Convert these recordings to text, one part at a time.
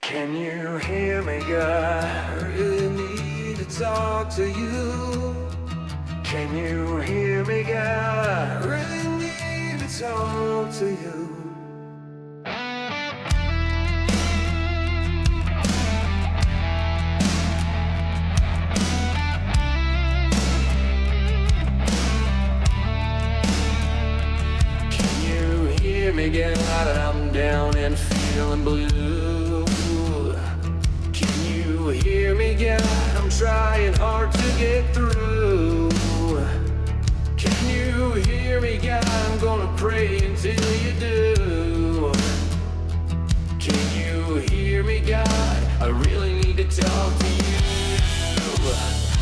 Can you hear me, God? I really need to talk to you. Can you hear me, I God? really need to talk to you. Can you hear me, God? I'm down and feeling blue. Can you hear me, God? I'm trying hard to get through. Can you hear me, God? I'm gonna pray until you do. Can you hear me, God? I really need to talk to you.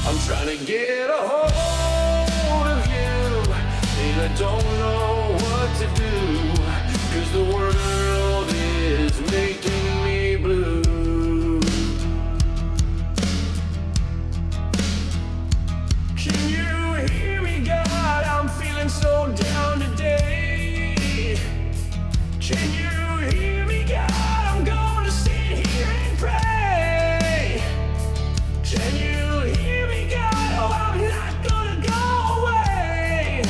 I'm trying to get a hold of you, and I don't know what to do, 'cause the world is making me blue. Can you hear me, God? I'm feeling so down today. Can you hear me, God? I'm gonna sit here and pray. Can you hear me, God? Oh, I'm not gonna go away.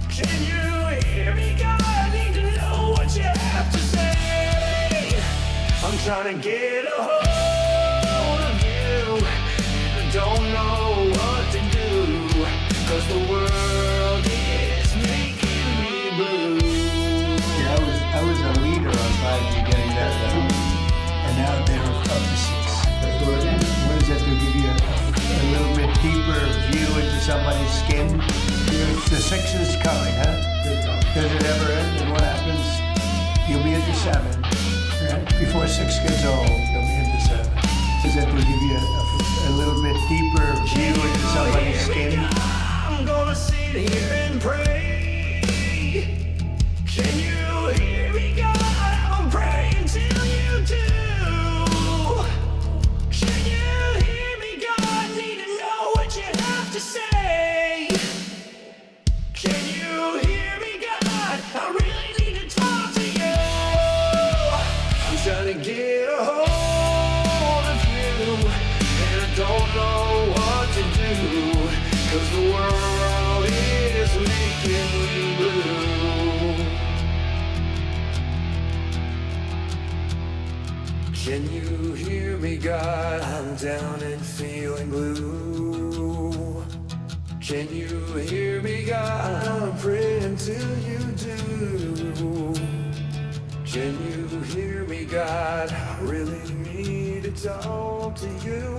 Can you hear me, God? I need to know what you have to say. I'm trying to get a Hold of you, I don't know what to do, 'cause the world is making me blue. Yeah, I was a leader on 5G getting that done. And now they're up to 6. What does that do? Give you a little bit deeper view into somebody's skin? The 6 is coming, huh? Does it ever end? And what happens? You'll be into 7. Right? Before 6 gets old, you'll be into 7. Does that do? Give you a little bit deeper view into somebody's skin? I'm gonna sit here and pray. Can you hear me, God? I'm praying till you do. Can you hear me, God? Need to know what you have to say. Can you hear me, God? I really need to talk to you. I'm trying to get a hold of you, and I don't know what to do, 'cause the world is making me blue. Can you hear me, God? I'm down and feeling blue. Can you hear me, God? I'm praying till you do. Can you hear me, God? I really need to talk to you.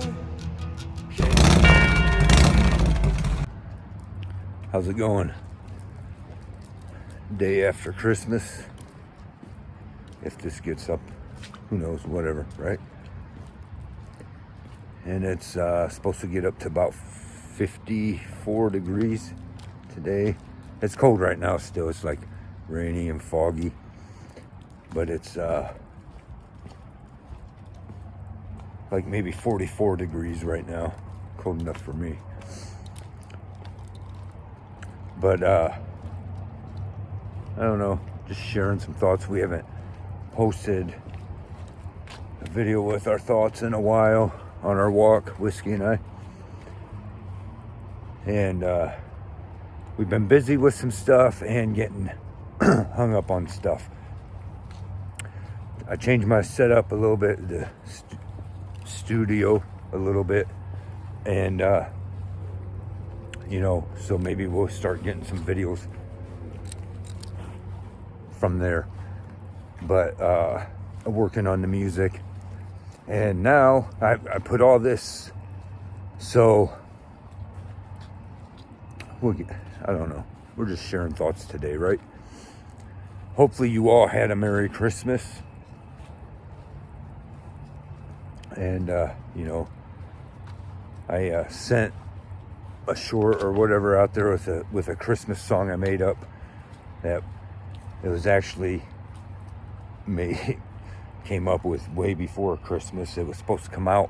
How's it going? Day after Christmas. If this gets up, who knows, whatever, right? And it's supposed to get up to about 54 degrees today. It's cold right now still. It's like rainy and foggy. But it's like maybe 44 degrees right now. Cold enough for me. But I don't know, just sharing some thoughts. We haven't posted a video with our thoughts in a while on our walk, Whiskey and I. And we've been busy with some stuff and getting hung up on stuff. I changed my setup a little bit, the studio a little bit, and so maybe we'll start getting some videos from there. But working on the music, and now I put all this, so I don't know, we're just sharing thoughts today, right? Hopefully you all had a Merry Christmas. And I sent a short or whatever out there with a Christmas song I made up that it was actually came up with way before Christmas. It was supposed to come out.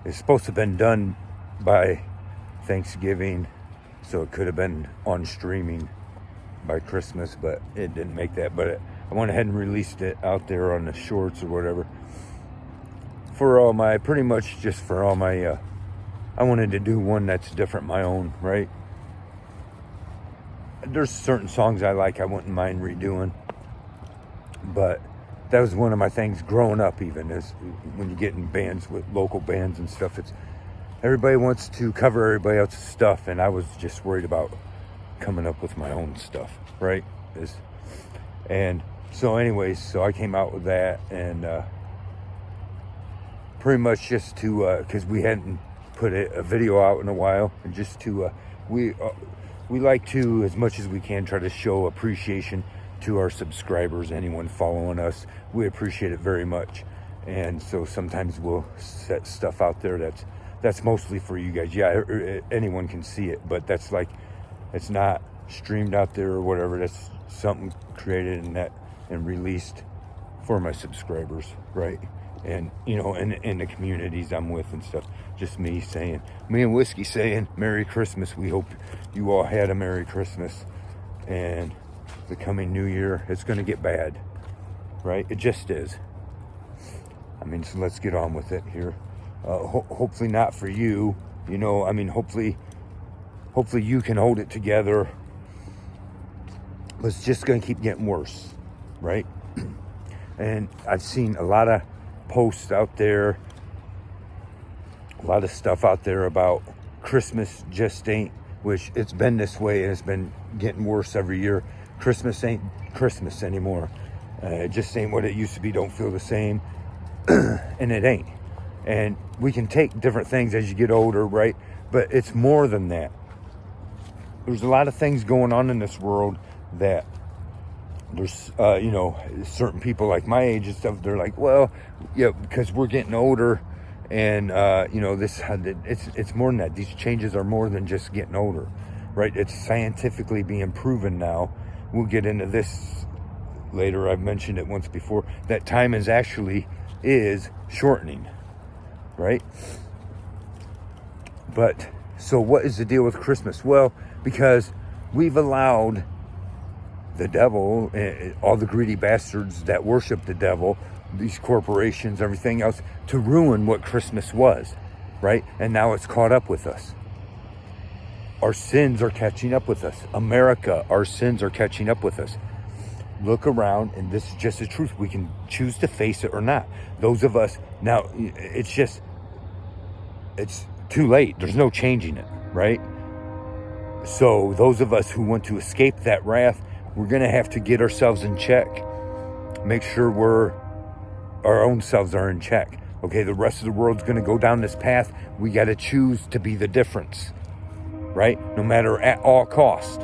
It's supposed to have been done by Thanksgiving, so it could have been on streaming by Christmas, but it didn't make that. But I went ahead and released it out there on the shorts or whatever. for all my, pretty much just for all my, I wanted to do one that's different, my own, right? There's certain songs I like I wouldn't mind redoing, but that was one of my things growing up, even, is when you get in bands with local bands and stuff, it's everybody wants to cover everybody else's stuff, and I was just worried about coming up with my own stuff, right? And so anyways, so I came out with that, and pretty much just to, because we hadn't put a video out in a while, and just to, we like to, as much as we can, try to show appreciation to our subscribers, anyone following us. We appreciate it very much. And so sometimes we'll set stuff out there that's mostly for you guys. Yeah, anyone can see it, but that's like, it's not streamed out there or whatever. That's something created and released for my subscribers, right? And, you know, in the communities I'm with and stuff. Just me and Whiskey saying Merry Christmas. We hope you all had a Merry Christmas. And the coming New Year, it's going to get bad, right? It just is. I mean, so let's get on with it here. Hopefully not for you, you know, I mean, hopefully you can hold it together. But it's just going to keep getting worse, right? And I've seen a lot of posts out there, a lot of stuff out there about Christmas just ain't, which it's been this way and it's been getting worse every year. Christmas ain't Christmas anymore. It just ain't what it used to be. Don't feel the same. And it ain't. And we can take different things as you get older, right? But it's more than that. There's a lot of things going on in this world that there's, you know, certain people like my age and stuff, they're like, well, yeah, because we're getting older, and, you know, it's more than that. These changes are more than just getting older, right? It's scientifically being proven now. We'll get into this later. I've mentioned it once before, that time is shortening, right? But so what is the deal with Christmas? Well, because we've allowed the devil, all the greedy bastards that worship the devil, these corporations, everything else, to ruin what Christmas was, right? And now it's caught up with us. Our sins are catching up with us. America, our sins are catching up with us. Look around, and this is just the truth. We can choose to face it or not. Those of us, now, it's too late. There's no changing it, right? So those of us who want to escape that wrath, we're going to have to get ourselves in check. Make sure our own selves are in check. Okay, the rest of the world's going to go down this path. We got to choose to be the difference, right? No matter at all cost.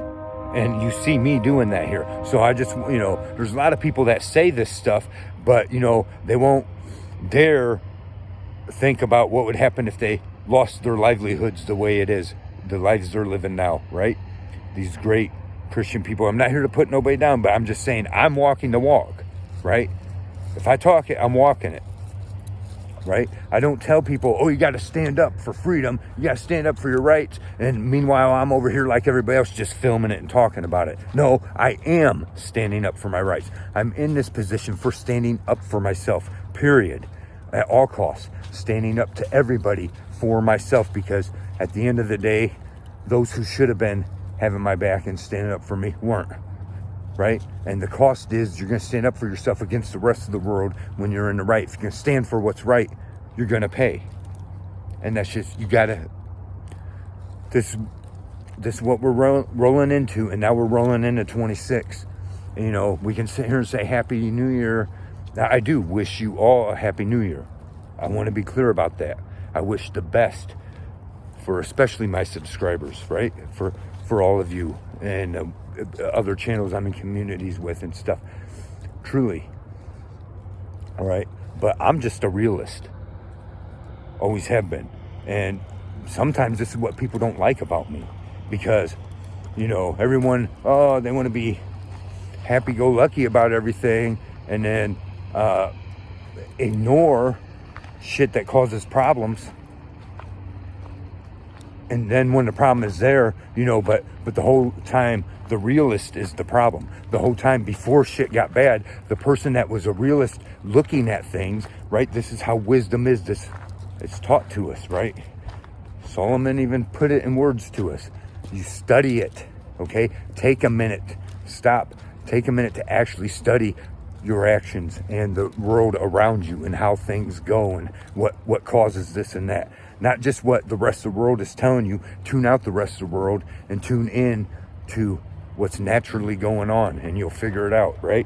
And you see me doing that here. So I just, you know, there's a lot of people that say this stuff, but, you know, they won't dare think about what would happen if they lost their livelihoods the way it is, the lives they're living now, right? These great Christian people. I'm not here to put nobody down, but I'm just saying I'm walking the walk, right? If I talk it, I'm walking it, right? I don't tell people, oh, you got to stand up for freedom. You got to stand up for your rights. And meanwhile, I'm over here like everybody else just filming it and talking about it. No, I am standing up for my rights. I'm in this position for standing up for myself, period. At all costs, standing up to everybody for myself, because at the end of the day, those who should have been having my back and standing up for me weren't, right? And the cost is you're going to stand up for yourself against the rest of the world when you're in the right. If you're going to stand for what's right, you're going to pay. And that's just, you got to, this is what we're rolling into, and now we're rolling into 26. And, you know, we can sit here and say Happy New Year. I do wish you all a Happy New Year. I want to be clear about that. I wish the best for especially my subscribers, right? For all of you and other channels I'm in communities with and stuff. Truly. All right. But I'm just a realist. Always have been. And sometimes this is what people don't like about me. Because, you know, everyone, they want to be happy-go-lucky about everything. And then ignore shit that causes problems. And then when the problem is there, you know, but the whole time The realist is the problem. The whole time before shit got bad, the person that was a realist looking at things, right? This is how wisdom is. It's taught to us, right? Solomon even put it in words to us. You study it, okay? Take a minute. Stop. Take a minute to actually study your actions and the world around you and how things go and what causes this and that. Not just what the rest of the world is telling you. Tune out the rest of the world and tune in to what's naturally going on, and you'll figure it out, right?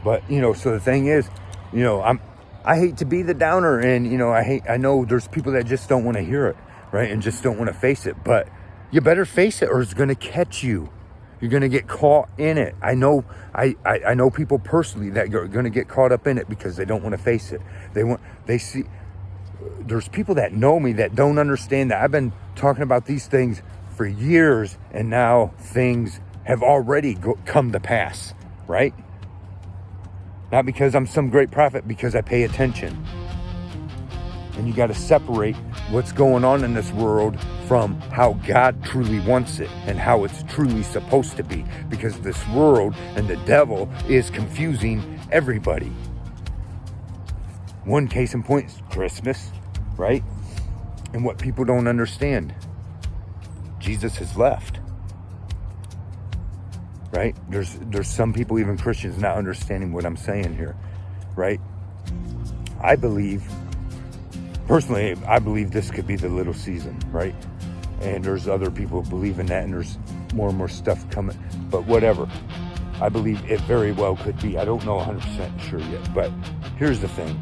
But, so the thing is, I hate to be the downer, and, I know there's people that just don't want to hear it, right? And just don't want to face it, but you better face it or it's going to catch you. You're going to get caught in it. I know people personally that are going to get caught up in it because they don't want to face it. There's people that know me that don't understand that I've been talking about these things for years, and now things have already come to pass, right? Not because I'm some great prophet, because I pay attention. And you got to separate what's going on in this world from how God truly wants it and how it's truly supposed to be. Because this world and the devil is confusing everybody. One case in point is Christmas, right? And what people don't understand. Jesus has left. Right? There's some people, even Christians, not understanding what I'm saying here. Right? I believe this could be the little season, right? And there's other people who believe in that, and there's more and more stuff coming. But whatever. I believe it very well could be. I don't know 100% sure yet. But here's the thing.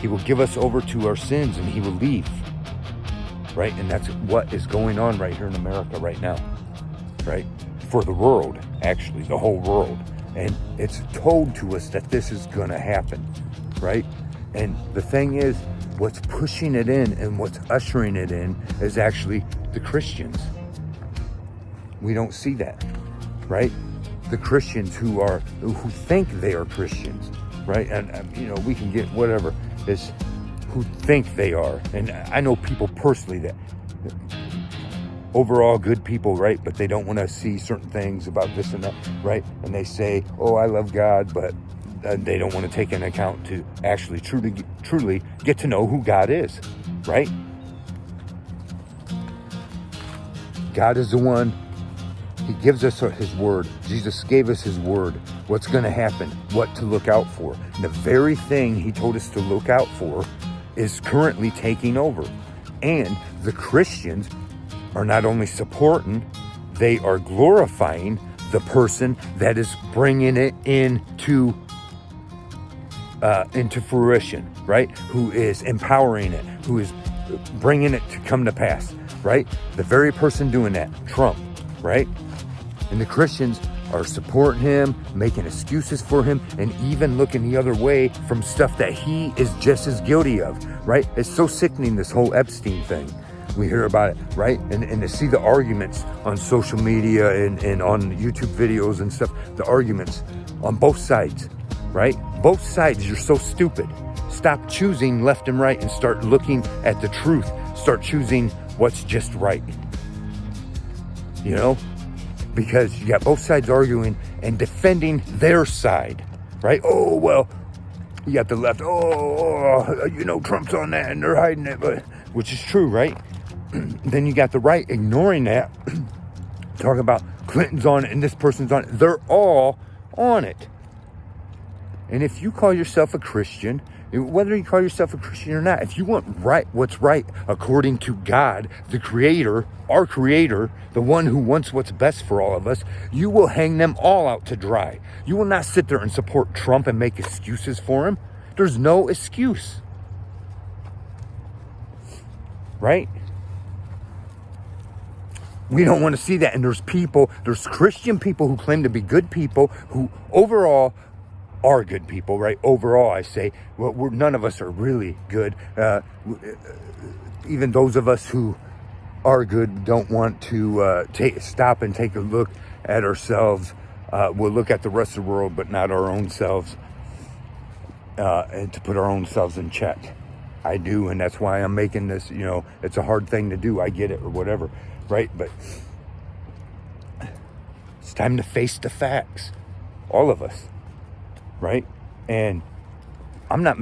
He will give us over to our sins, and he will leave. Right? And that's what is going on right here in America right now. Right? For the world, actually, the whole world. And it's told to us that this is going to happen. Right? And the thing is, what's pushing it in and what's ushering it in is actually the Christians. We don't see that, right? The Christians who think they are Christians, right? And we can get whatever is who think they are. And I know people personally that overall good people, right? But they don't want to see certain things about this and that, right? And they say, "Oh, I love God," but they don't want to take into account to actually truly get to know who God is, right? God is the one. He gives us his word. Jesus gave us his word. What's going to happen, what to look out for. And the very thing he told us to look out for is currently taking over. And the Christians are not only supporting, they are glorifying the person that is bringing it into fruition, right? Who is empowering it, who is bringing it to come to pass, right? The very person doing that, Trump, right? And the Christians are supporting him, making excuses for him, and even looking the other way from stuff that he is just as guilty of, right? It's so sickening, this whole Epstein thing. We hear about it, right? And to see the arguments on social media and on YouTube videos and stuff, the arguments on both sides, right? Both sides, you're so stupid. Stop choosing left and right and start looking at the truth. Start choosing what's just right. Because you got both sides arguing and defending their side, right? Oh, well, you got the left. Trump's on that and they're hiding it, which is true, right? Then you got the right ignoring that, talking about Clinton's on it and this person's on it. They're all on it. And if you call yourself a Christian, whether you call yourself a Christian or not, if you want what's right according to God, the Creator, our Creator, the one who wants what's best for all of us, you will hang them all out to dry. You will not sit there and support Trump and make excuses for him. There's no excuse. Right? We don't want to see that. And there's Christian people who claim to be good people who overall are good people, right? Overall, I say, well, none of us are really good. Even those of us who are good don't want to stop and take a look at ourselves. We'll look at the rest of the world, but not our own selves, and to put our own selves in check. I do, and that's why I'm making this, it's a hard thing to do. I get it, or whatever, right? But it's time to face the facts. All of us, right? And I'm not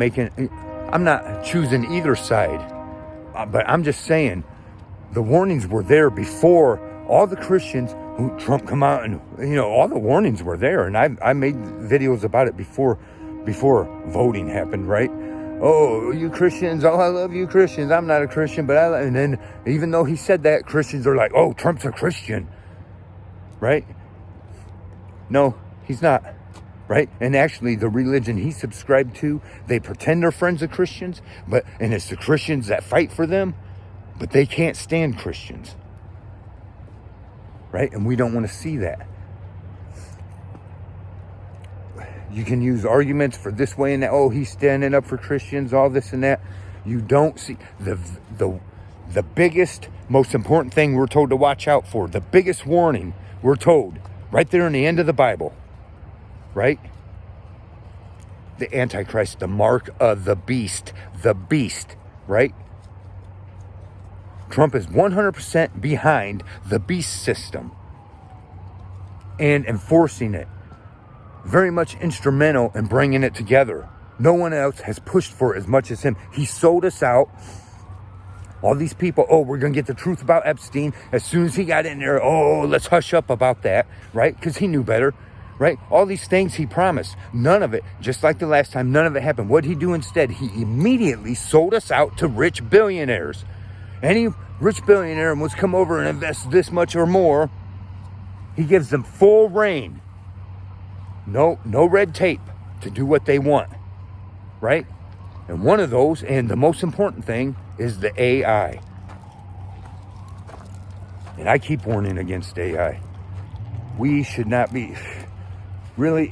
choosing either side, but I'm just saying the warnings were there before all the Christians who Trump come out and, all the warnings were there. And I made videos about it before voting happened, right? Oh, you Christians, I love you Christians. I'm not a Christian, but and then even though he said that, Christians are like, oh, Trump's a Christian, right? No, he's not, right? And actually the religion he subscribed to, they pretend they're friends of Christians, and it's the Christians that fight for them, but they can't stand Christians, right? And we don't want to see that. You can use arguments for this way and that. Oh, he's standing up for Christians, all this and that. You don't see the biggest, most important thing we're told to watch out for. The biggest warning we're told right there in the end of the Bible, right? The Antichrist, the mark of the beast, right? Trump is 100% behind the beast system and enforcing it. Very much instrumental in bringing it together. No one else has pushed for it as much as him. He sold us out. All these people, oh, we're going to get the truth about Epstein. As soon as he got in there, oh, let's hush up about that, right? Because he knew better, right? All these things he promised, none of it, just like the last time, none of it happened. What did he do instead? He immediately sold us out to rich billionaires. Any rich billionaire must come over and invest this much or more. He gives them full reign. No red tape to do what they want, right? And one of those, and the most important thing, is the AI. And I keep warning against AI. We should not be, really,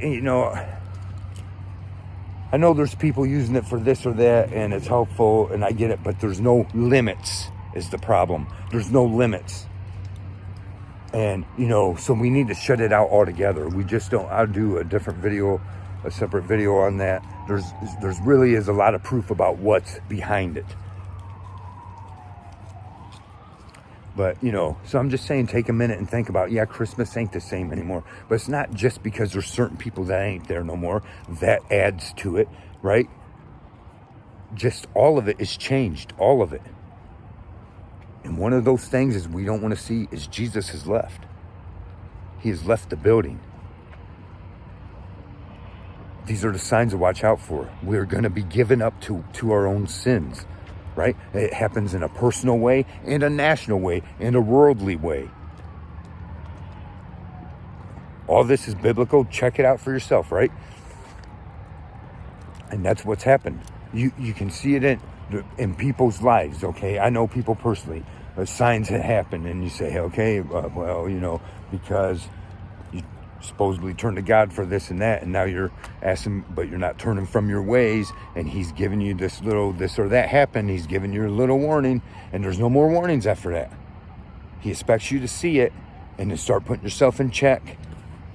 I know there's people using it for this or that, and it's helpful, and I get it, but there's no limits is the problem. There's no limits. And, so we need to shut it out altogether. We just don't. I'll do a separate video on that. There's really is a lot of proof about what's behind it. But, so I'm just saying, take a minute and think about, Christmas ain't the same anymore. But it's not just because there's certain people that ain't there no more. That adds to it, right? Just all of it is changed. All of it. And one of those things is we don't want to see is Jesus has left. He has left the building. These are the signs to watch out for. We're going to be given up to our own sins, right? It happens in a personal way and a national way and a worldly way. All this is biblical. Check it out for yourself, right? And that's what's happened. You can see it in people's lives, okay? I know people personally. Signs that happen, and you say, okay, because you supposedly turned to God for this and that, and now you're asking, but you're not turning from your ways, and he's giving you this or that happened. He's giving you a little warning, and there's no more warnings after that. He expects you to see it and to start putting yourself in check,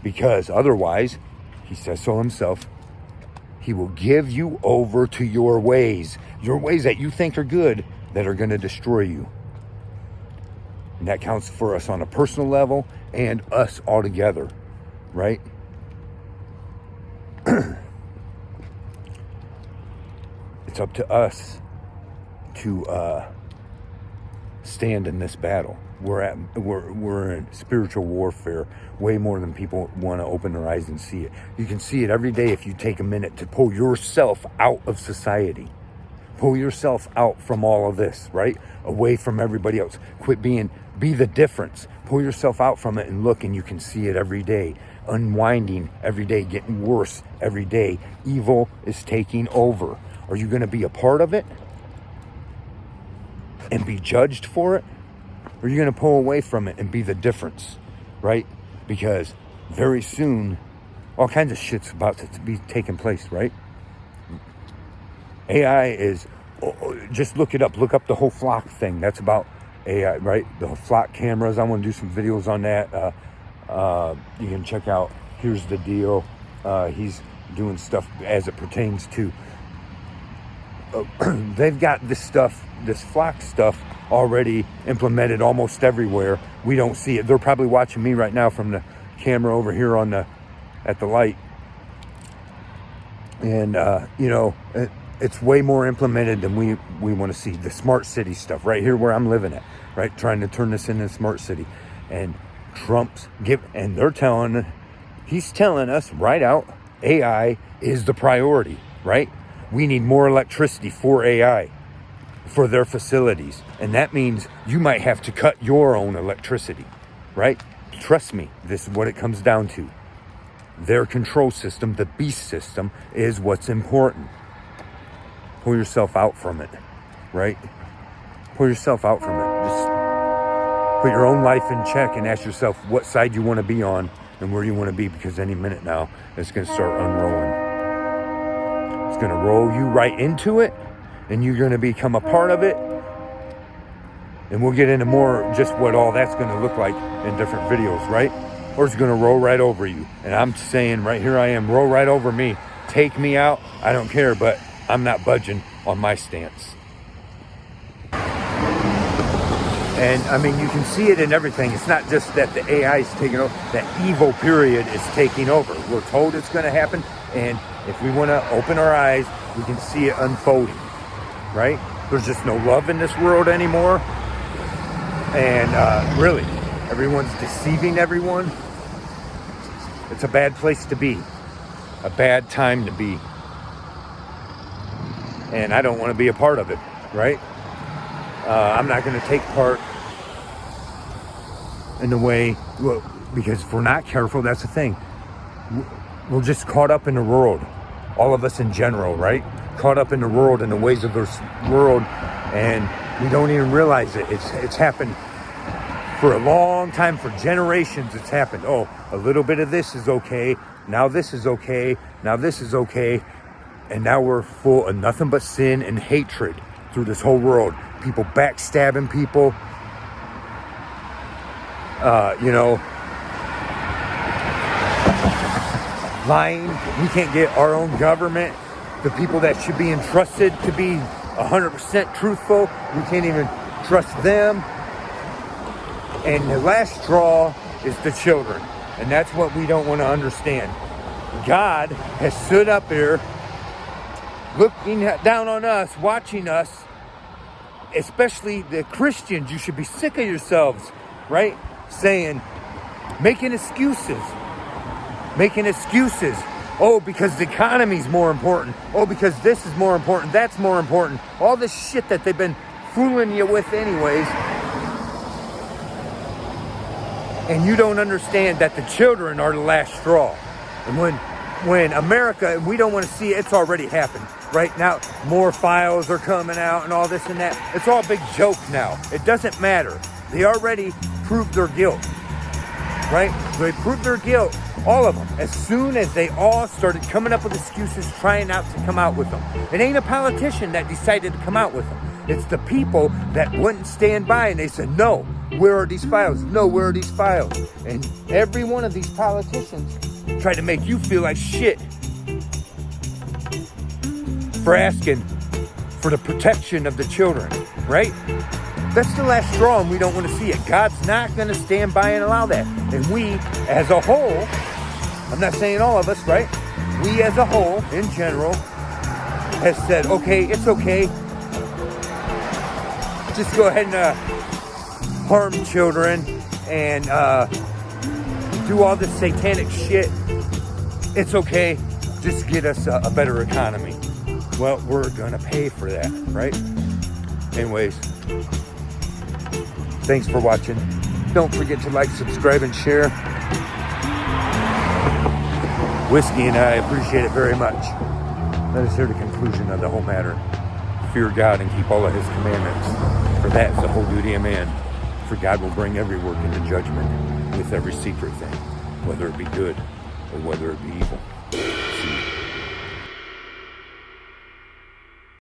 because otherwise, he says so himself, he will give you over to your ways that you think are good, that are going to destroy you. And that counts for us on a personal level and us all together, right? It's up to us to stand in this battle. We're in spiritual warfare way more than people want to open their eyes and see it. You can see it every day if you take a minute to pull yourself out of society. Pull yourself out from all of this, right? Away from everybody else. Be the difference. Pull yourself out from it and look, and you can see it every day. Unwinding every day, getting worse every day. Evil is taking over. Are you going to be a part of it and be judged for it? Or are you going to pull away from it and be the difference, right? Because very soon, all kinds of shit's about to be taking place, right? AI is, just look it up. Look up the whole flock thing. That's about AI, right? The flock cameras. I want to do some videos on that. You can check out Here's the Deal. He's doing stuff as it pertains to they've got this stuff, this flock stuff already implemented almost everywhere. We don't see it. They're probably watching me right now from the camera over here at the light. And, it's way more implemented than we want to see. The smart city stuff right here where I'm living at, right? Trying to turn this into a smart city. And he's telling us right out, AI is the priority, right? We need more electricity for AI, for their facilities. And that means you might have to cut your own electricity, right? Trust me, this is what it comes down to. Their control system, the beast system, is what's important. Pull yourself out from it, right? Pull yourself out from it. Just put your own life in check and ask yourself what side you want to be on and where you want to be, because any minute now, it's going to start unrolling. It's going to roll you right into it, and you're going to become a part of it. And we'll get into more just what all that's going to look like in different videos, right? Or it's going to roll right over you. And I'm saying right here I am, roll right over me. Take me out. I don't care, but I'm not budging on my stance. And I mean, you can see it in everything. It's not just that the AI is taking over, that evil period is taking over. We're told it's going to happen. And if we want to open our eyes, we can see it unfolding, right? There's just no love in this world anymore. And really, everyone's deceiving everyone. It's a bad place to be. A bad time to be. And I don't want to be a part of it, right? I'm not going to take part in the way, well, because if we're not careful, that's the thing. We're just caught up in the world. All of us in general, right? Caught up in the world and the ways of this world, and we don't even realize it. It's happened for a long time, for generations. It's happened. Oh, a little bit of this is okay. Now this is okay. Now this is okay. And now we're full of nothing but sin and hatred through this whole world. People backstabbing people. Lying. We can't get our own government, the people that should be entrusted to be 100% truthful. We can't even trust them. And the last straw is the children. And that's what we don't want to understand. God has stood up here looking down on us, watching us, especially the Christians. You should be sick of yourselves, right? Saying, making excuses. Oh, because the economy's more important. Oh, because this is more important. That's more important. All this shit that they've been fooling you with anyways. And you don't understand that the children are the last straw. And when America, we don't want to see it, it's already happened. Right now, more files are coming out and all this and that. It's all a big joke now. It doesn't matter. They already proved their guilt. Right? They proved their guilt, all of them, as soon as they all started coming up with excuses, trying out to come out with them. It ain't a politician that decided to come out with them. It's the people that wouldn't stand by and they said, no, where are these files? No, where are these files? And every one of these politicians tried to make you feel like shit for asking for the protection of the children, right? That's the last straw, and we don't want to see it. God's not going to stand by and allow that. And we, as a whole, I'm not saying all of us, right? We, as a whole, in general, has said, okay, it's okay. Just go ahead and harm children and do all this satanic shit. It's okay. Just get us a better economy. Well, we're going to pay for that, right? Anyways. Thanks for watching. Don't forget to like, subscribe, and share. Whiskey and I appreciate it very much. Let us hear the conclusion of the whole matter. Fear God and keep all of his commandments. For that is the whole duty of man. For God will bring every work into judgment with every secret thing, whether it be good or whether it be evil.